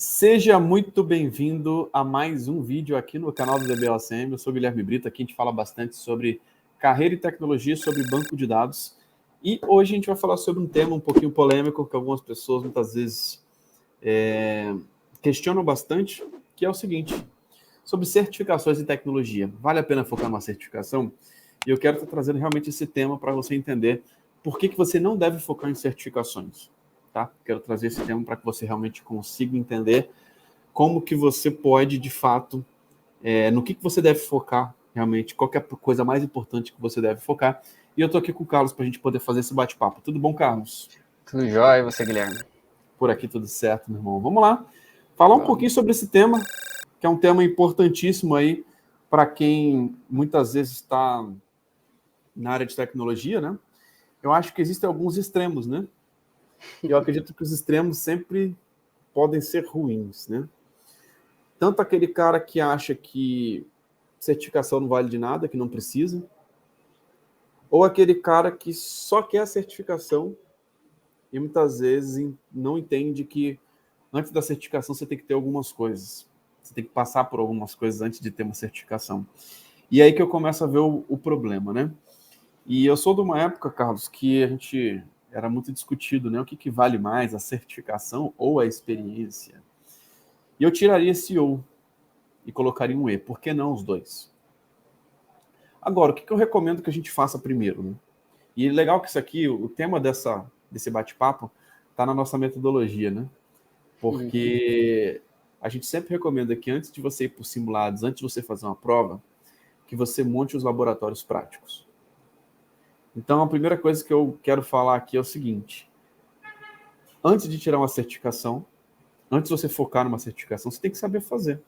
Seja muito bem-vindo a mais um vídeo aqui no canal do DBOCM. Eu sou o Guilherme Brito, aqui a gente fala bastante sobre carreira e tecnologia, sobre banco de dados. E hoje a gente vai falar sobre um tema um pouquinho polêmico, que algumas pessoas muitas vezes questionam bastante, que é o seguinte, sobre certificações em tecnologia. Vale a pena focar numa certificação? E eu quero estar trazendo realmente esse tema para você entender por que você não deve focar em certificações. Tá? Quero trazer esse tema para que você realmente consiga entender como que você pode, de fato, no que você deve focar realmente, qual que é a coisa mais importante que você deve focar. E eu estou aqui com o Carlos para a gente poder fazer esse bate-papo. Tudo bom, Carlos? Tudo jóia, e você, Guilherme? Por aqui tudo certo, meu irmão. Vamos lá. Falar um pouquinho sobre esse tema, que é um tema importantíssimo aí para quem muitas vezes está na área de tecnologia, né? Eu acho que existem alguns extremos, né? E eu acredito que os extremos sempre podem ser ruins, né? Tanto aquele cara que acha que certificação não vale de nada, que não precisa, ou aquele cara que só quer a certificação e muitas vezes não entende que antes da certificação você tem que ter algumas coisas. Você tem que passar por algumas coisas antes de ter uma certificação. E aí que eu começo a ver o problema, né? E eu sou de uma época, Carlos, que a gente era muito discutido, né? O que vale mais, a certificação ou a experiência? E eu tiraria esse ou e colocaria um e. Por que não os dois? Agora, o que eu recomendo que a gente faça primeiro? Né? E legal que isso aqui, o tema desse bate-papo, está na nossa metodologia, né? Porque a gente sempre recomenda que antes de você ir para os simulados, antes de você fazer uma prova, que você monte os laboratórios práticos. Então, a primeira coisa que eu quero falar aqui é o seguinte. Antes de tirar uma certificação, antes de você focar numa certificação, você tem que saber fazer.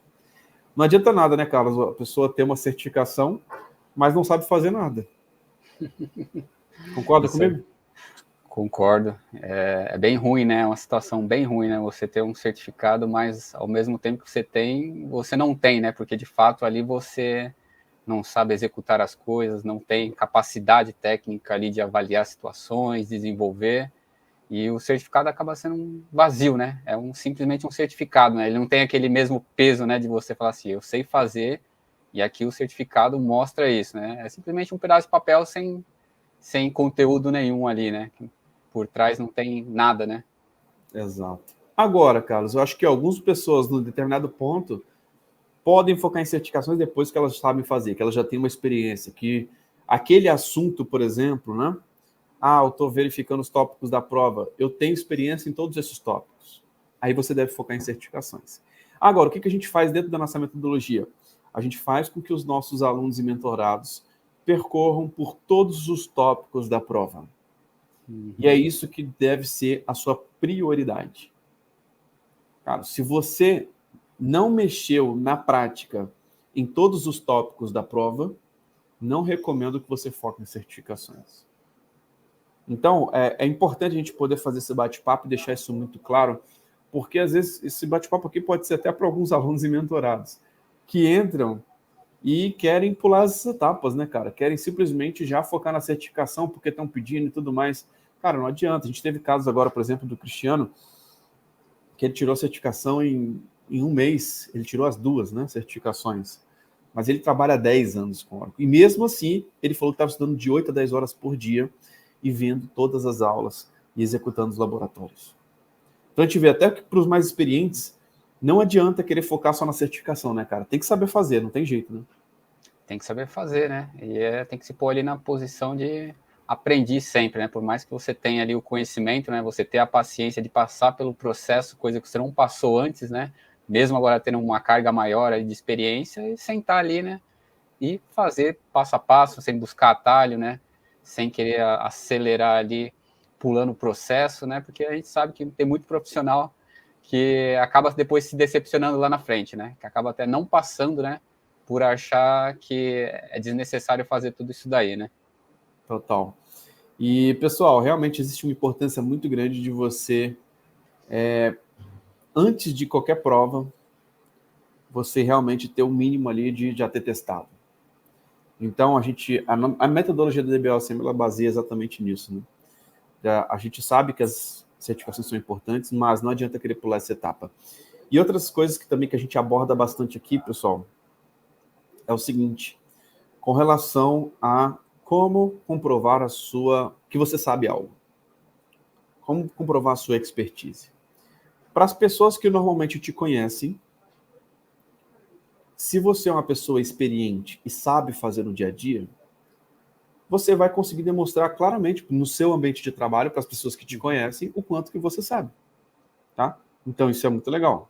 Não adianta nada, né, Carlos? A pessoa ter uma certificação, mas não sabe fazer nada. Concorda comigo? Concordo. É bem ruim, né? É uma situação bem ruim, né? Você ter um certificado, mas ao mesmo tempo que você tem, você não tem, né? Porque de fato ali você não sabe executar as coisas, não tem capacidade técnica ali de avaliar situações, desenvolver, e o certificado acaba sendo um vazio, né? É simplesmente um certificado, né? Ele não tem aquele mesmo peso, né? De você falar assim, eu sei fazer, e aqui o certificado mostra isso, né? É simplesmente um pedaço de papel sem conteúdo nenhum ali, né? Por trás não tem nada, né? Exato. Agora, Carlos, eu acho que algumas pessoas, num determinado ponto, podem focar em certificações depois que elas sabem fazer, que elas já têm uma experiência, que aquele assunto, por exemplo, né? Ah, eu estou verificando os tópicos da prova, eu tenho experiência em todos esses tópicos. Aí você deve focar em certificações. Agora, o que a gente faz dentro da nossa metodologia? A gente faz com que os nossos alunos e mentorados percorram por todos os tópicos da prova. E é isso que deve ser a sua prioridade. Cara, se você não mexeu na prática em todos os tópicos da prova, não recomendo que você foque em certificações. Então, é importante a gente poder fazer esse bate-papo e deixar isso muito claro, porque às vezes esse bate-papo aqui pode ser até para alguns alunos e mentorados que entram e querem pular as etapas, né, cara? Querem simplesmente já focar na certificação porque estão pedindo e tudo mais. Cara, não adianta. A gente teve casos agora, por exemplo, do Cristiano, que ele tirou a certificação em um mês. Ele tirou as duas, né, certificações. Mas ele trabalha 10 anos com Oracle. E mesmo assim, ele falou que estava estudando de 8 a 10 horas por dia e vendo todas as aulas e executando os laboratórios. Então a gente vê até que para os mais experientes, não adianta querer focar só na certificação, né, cara? Tem que saber fazer, não tem jeito, né? Tem que saber fazer, né? E tem que se pôr ali na posição de aprendiz sempre, né? Por mais que você tenha ali o conhecimento, né? Você ter a paciência de passar pelo processo, coisa que você não passou antes, né? Mesmo agora tendo uma carga maior aí de experiência, e sentar ali, né? E fazer passo a passo, sem buscar atalho, né? Sem querer acelerar ali, pulando o processo, né? Porque a gente sabe que tem muito profissional que acaba depois se decepcionando lá na frente, né? Que acaba até não passando, né? Por achar que é desnecessário fazer tudo isso daí, né? Total. E, pessoal, realmente existe uma importância muito grande de você, antes de qualquer prova, você realmente ter o mínimo ali de já ter testado. Então, a metodologia do DBOCM, ela baseia exatamente nisso, né? A gente sabe que as certificações são importantes, mas não adianta querer pular essa etapa. E outras coisas que também que a gente aborda bastante aqui, pessoal, é o seguinte, com relação a como comprovar que você sabe algo. Como comprovar a sua expertise. Para as pessoas que normalmente te conhecem, se você é uma pessoa experiente e sabe fazer no dia a dia, você vai conseguir demonstrar claramente no seu ambiente de trabalho, para as pessoas que te conhecem, o quanto que você sabe. Tá? Então, isso é muito legal.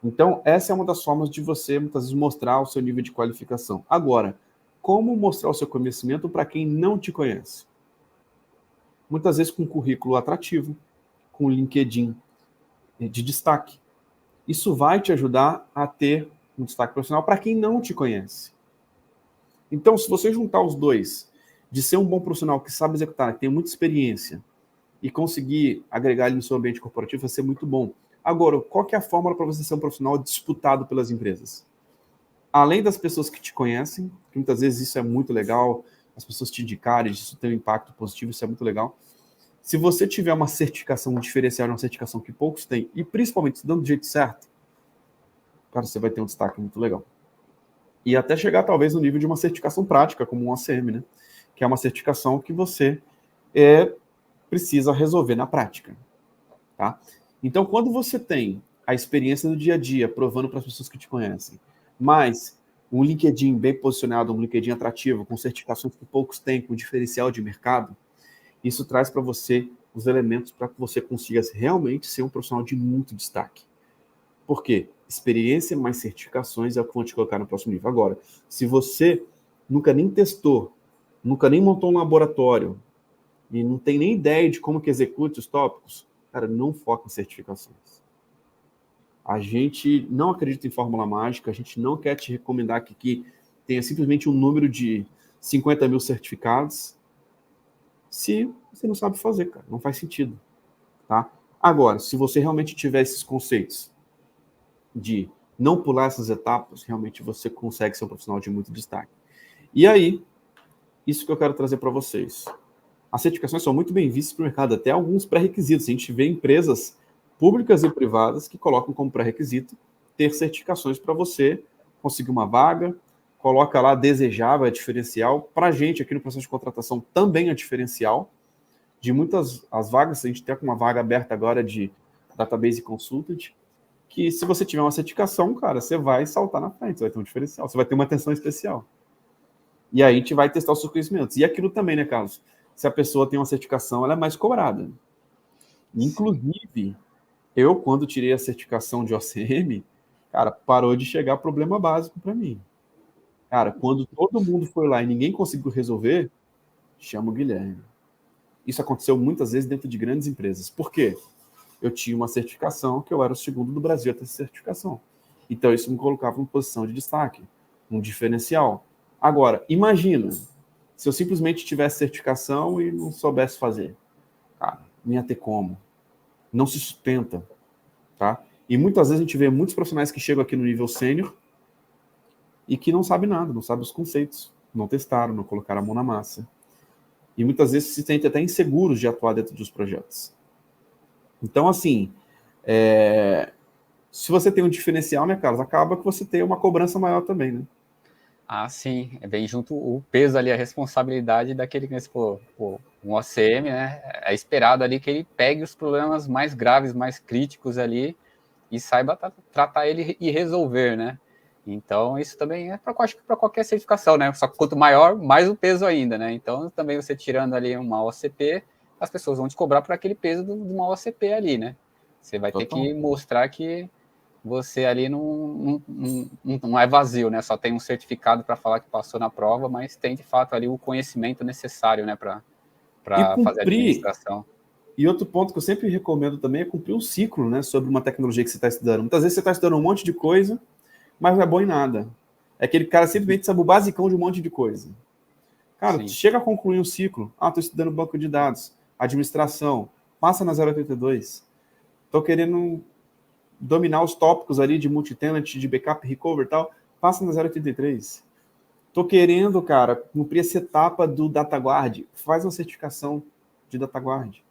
Então, essa é uma das formas de você, muitas vezes, mostrar o seu nível de qualificação. Agora, como mostrar o seu conhecimento para quem não te conhece? Muitas vezes com um currículo atrativo, com um LinkedIn de destaque. Isso vai te ajudar a ter um destaque profissional para quem não te conhece. Então, se você juntar os dois, de ser um bom profissional que sabe executar, que tem muita experiência, e conseguir agregar ele no seu ambiente corporativo, vai ser muito bom. Agora, qual que é a fórmula para você ser um profissional disputado pelas empresas? Além das pessoas que te conhecem, que muitas vezes isso é muito legal, as pessoas te indicarem, isso tem um impacto positivo, isso é muito legal. Se você tiver uma certificação, um diferencial, uma certificação que poucos têm, e principalmente se dando do jeito certo, cara, você vai ter um destaque muito legal. E até chegar, talvez, no nível de uma certificação prática, como um ACM, né? Que é uma certificação que você precisa resolver na prática. Tá? Então, quando você tem a experiência no dia a dia, provando para as pessoas que te conhecem, mas um LinkedIn bem posicionado, um LinkedIn atrativo, com certificações que poucos têm, com diferencial de mercado, isso traz para você os elementos para que você consiga realmente ser um profissional de muito destaque. Por quê? Experiência mais certificações é o que vão te colocar no próximo nível. Agora, se você nunca nem testou, nunca nem montou um laboratório e não tem nem ideia de como que execute os tópicos, cara, não foca em certificações. A gente não acredita em fórmula mágica, a gente não quer te recomendar que tenha simplesmente um número de 50 mil certificados se você não sabe fazer, cara. Não faz sentido. Tá? Agora, se você realmente tiver esses conceitos de não pular essas etapas, realmente você consegue ser um profissional de muito destaque. E aí, isso que eu quero trazer para vocês. As certificações são muito bem vistas para o mercado, até alguns pré-requisitos. A gente vê empresas públicas e privadas que colocam como pré-requisito ter certificações para você conseguir uma vaga, coloca lá desejável, é diferencial. Para a gente, aqui no processo de contratação, também é diferencial. De muitas as vagas, a gente tem uma vaga aberta agora de Database Consultant, que se você tiver uma certificação, cara, você vai saltar na frente, você vai ter um diferencial, você vai ter uma atenção especial. E aí a gente vai testar os seus conhecimentos. E aquilo também, né, Carlos? Se a pessoa tem uma certificação, ela é mais cobrada. Inclusive, eu, quando tirei a certificação de OCM, cara, parou de chegar problema básico para mim. Cara, quando todo mundo foi lá e ninguém conseguiu resolver, chama o Guilherme. Isso aconteceu muitas vezes dentro de grandes empresas. Por quê? Eu tinha uma certificação que eu era o segundo do Brasil a ter essa certificação. Então, isso me colocava em posição de destaque, um diferencial. Agora, imagina se eu simplesmente tivesse certificação e não soubesse fazer. Cara, não ia ter como. Não se sustenta. Tá? E muitas vezes a gente vê muitos profissionais que chegam aqui no nível sênior e que não sabem nada, não sabem os conceitos, não testaram, não colocaram a mão na massa. E muitas vezes se sentem até inseguros de atuar dentro dos projetos. Então, assim, se você tem um diferencial, né, Carlos, acaba que você tem uma cobrança maior também, né? Ah, sim, vem junto o peso ali, a responsabilidade daquele que pô, um OCM, né? É esperado ali que ele pegue os problemas mais graves, mais críticos ali e saiba tratar ele e resolver, né? Então, isso também é acho que para qualquer certificação, né? Só que quanto maior, mais o peso ainda, né? Então, também você tirando ali uma OCP, as pessoas vão te cobrar por aquele peso de uma OCP ali, né? Você vai ter que mostrar que você ali não é vazio, né? Só tem um certificado para falar que passou na prova, mas tem de fato ali o conhecimento necessário, né, para fazer a administração. E outro ponto que eu sempre recomendo também é cumprir um ciclo, né, sobre uma tecnologia que você está estudando. Muitas vezes você está estudando um monte de coisa, mas não é bom em nada. É aquele cara simplesmente sabe o basicão de um monte de coisa. Cara, Sim. Chega a concluir um ciclo. Estou estudando banco de dados, administração, passa na 082. Estou querendo dominar os tópicos ali de multitenant, de backup, recover e tal, passa na 083. Tô querendo, cara, cumprir essa etapa do DataGuard, faz uma certificação de DataGuard.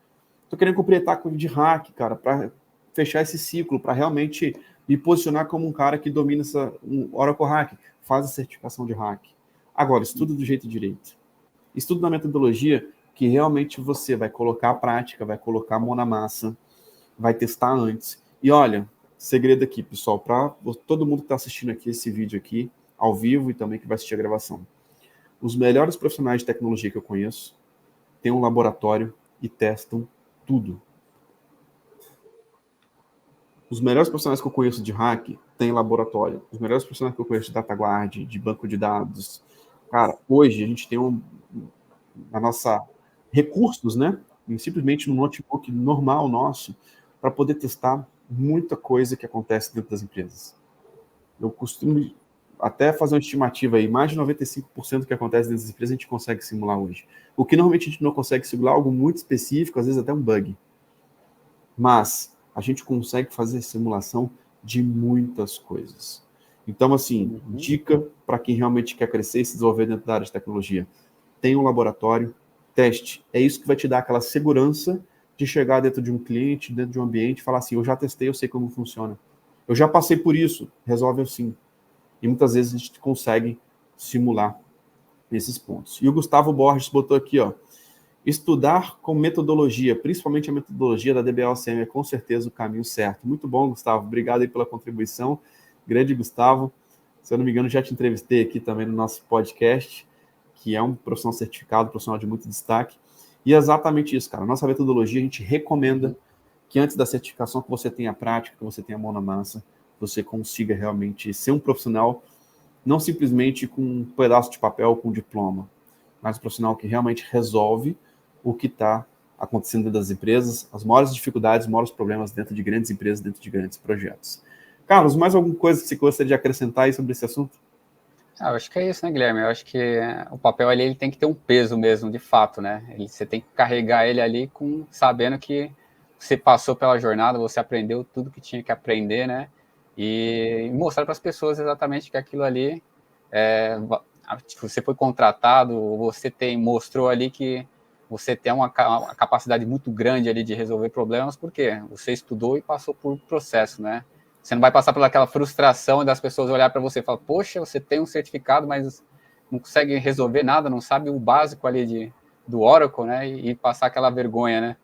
Tô querendo cumprir a etapa de hack, cara, para fechar esse ciclo, para realmente me posicionar como um cara que domina um Oracle Hack, faz a certificação de hack. Agora, estuda do jeito direito. Estuda na metodologia que realmente você vai colocar a prática, vai colocar a mão na massa, vai testar antes. E olha, segredo aqui, pessoal, para todo mundo que está assistindo aqui esse vídeo aqui, ao vivo e também que vai assistir a gravação. Os melhores profissionais de tecnologia que eu conheço têm um laboratório e testam tudo. Os melhores profissionais que eu conheço de hack têm laboratório. Os melhores profissionais que eu conheço de DataGuard, de banco de dados. Cara, hoje a gente tem na nossa recursos, né? Simplesmente no notebook normal nosso, para poder testar muita coisa que acontece dentro das empresas. Eu costumo até fazer uma estimativa aí, mais de 95% do que acontece dentro das empresas a gente consegue simular hoje. O que normalmente a gente não consegue simular, algo muito específico, às vezes até um bug. Mas a gente consegue fazer simulação de muitas coisas. Então, assim, dica para quem realmente quer crescer e se desenvolver dentro da área de tecnologia. Tem um laboratório, teste. É isso que vai te dar aquela segurança de chegar dentro de um cliente, dentro de um ambiente e falar assim, eu já testei, eu sei como funciona. Eu já passei por isso, resolve assim. E muitas vezes a gente consegue simular esses pontos. E o Gustavo Borges botou aqui, ó, estudar com metodologia, principalmente a metodologia da DBA-OCM, é com certeza o caminho certo. Muito bom, Gustavo. Obrigado aí pela contribuição. Grande Gustavo. Se eu não me engano, já te entrevistei aqui também no nosso podcast, que é um profissional certificado, profissional de muito destaque. E é exatamente isso, cara. Nossa metodologia, a gente recomenda que antes da certificação que você tenha prática, que você tenha a mão na massa, você consiga realmente ser um profissional, não simplesmente com um pedaço de papel, com um diploma, mas um profissional que realmente resolve o que está acontecendo dentro das empresas, as maiores dificuldades, os maiores problemas dentro de grandes empresas, dentro de grandes projetos. Carlos, mais alguma coisa que você gostaria de acrescentar aí sobre esse assunto? Eu acho que é isso, né, Guilherme? Eu acho que o papel ali ele tem que ter um peso mesmo, de fato, né? Você tem que carregar ele ali sabendo que você passou pela jornada, você aprendeu tudo que tinha que aprender, né? E mostrar para as pessoas exatamente que aquilo ali você foi contratado, você mostrou ali que você tem uma capacidade muito grande ali de resolver problemas, porque você estudou e passou por processo, né? Você não vai passar pelaquela frustração das pessoas olhar para você e falar, poxa, você tem um certificado, mas não consegue resolver nada, não sabe o básico ali do Oracle, né? E passar aquela vergonha, né?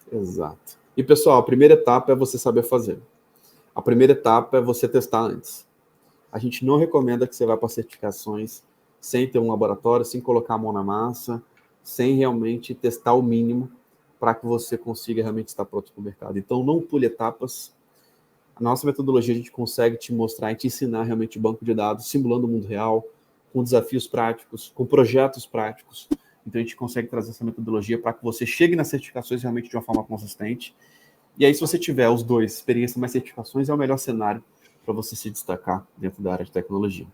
Exato. E, pessoal, a primeira etapa é você saber fazer. A primeira etapa é você testar antes. A gente não recomenda que você vá para certificações sem ter um laboratório, sem colocar a mão na massa, sem realmente testar o mínimo para que você consiga realmente estar pronto para o mercado. Então, não pule etapas. A nossa metodologia, a gente consegue te mostrar e te ensinar realmente o banco de dados, simulando o mundo real, com desafios práticos, com projetos práticos. Então, a gente consegue trazer essa metodologia para que você chegue nas certificações realmente de uma forma consistente. E aí, se você tiver os dois, experiência mais certificações, é o melhor cenário para você se destacar dentro da área de tecnologia.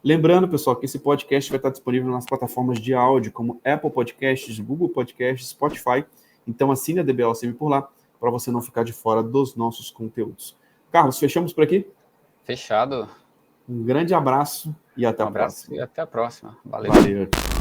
Lembrando, pessoal, que esse podcast vai estar disponível nas plataformas de áudio, como Apple Podcasts, Google Podcasts, Spotify. Então, assine a DBA-OCM por lá, para você não ficar de fora dos nossos conteúdos. Carlos, fechamos por aqui? Fechado. Um grande abraço e até a próxima. E até a próxima. Valeu. Valeu.